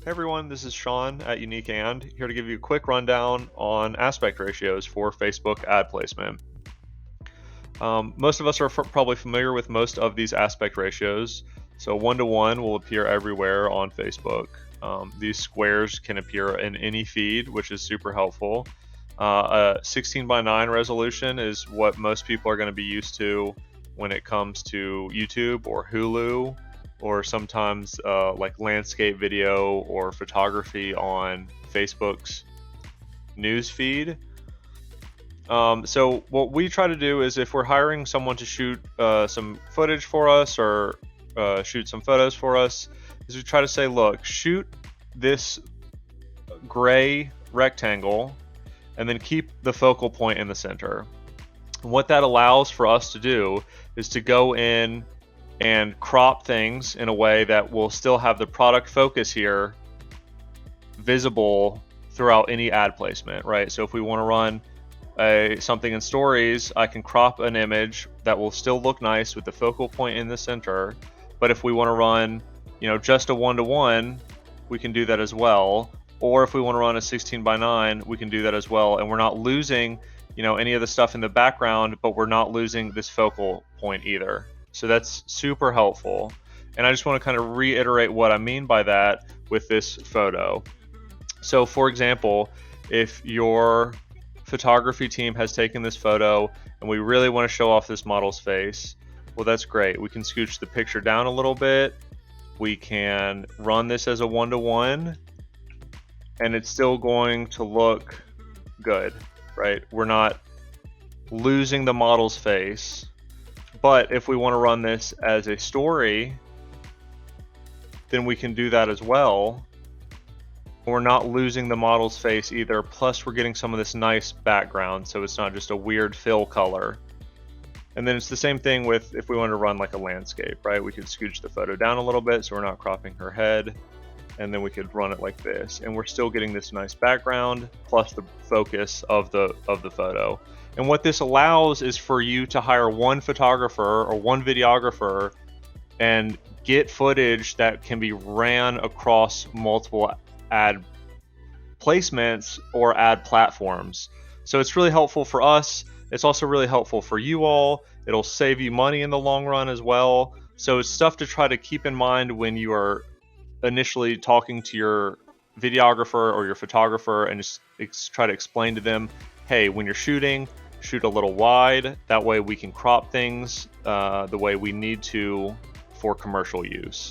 Hey everyone, this is Sean at Unique And, here to give you a quick rundown on aspect ratios for Facebook ad placement. Most of us are probably familiar with most of these aspect ratios. So 1:1 will appear everywhere on Facebook. These squares can appear in any feed, which is super helpful. A 16:9 resolution is what most people are going to be used to when it comes to YouTube or Hulu, or sometimes like landscape video or photography on Facebook's news feed. So what we try to do is, if we're hiring someone to shoot some footage for us or shoot some photos for us, is we try to say, look, shoot this gray rectangle and then keep the focal point in the center. And what that allows for us to do is to go in and crop things in a way that will still have the product focus here visible throughout any ad placement, right? So if we want to run something in stories, I can crop an image that will still look nice with the focal point in the center. But if we want to run, just a 1:1, we can do that as well. Or if we want to run a 16:9, we can do that as well. And we're not losing, any of the stuff in the background, but we're not losing this focal point either. So that's super helpful. And I just want to kind of reiterate what I mean by that with this photo. So for example, if your photography team has taken this photo and we really want to show off this model's face, well, that's great. We can scooch the picture down a little bit. We can run this as a 1:1 and it's still going to look good, right? We're not losing the model's face. But if we want to run this as a story, then we can do that as well. We're not losing the model's face either, plus we're getting some of this nice background, so it's not just a weird fill color. And then it's the same thing with if we want to run like a landscape, right? We could scooch the photo down a little bit so we're not cropping her head, and then we could run it like this, and we're still getting this nice background plus the focus of the photo. And what this allows is for you to hire one photographer or one videographer and get footage that can be ran across multiple ad placements or ad platforms. So it's really helpful for us. It's also really helpful for you all. It'll save you money in the long run as well. So it's stuff to try to keep in mind when you are initially talking to your videographer or your photographer, and just try to explain to them, hey, when you're shooting, shoot a little wide. That way we can crop things the way we need to for commercial use.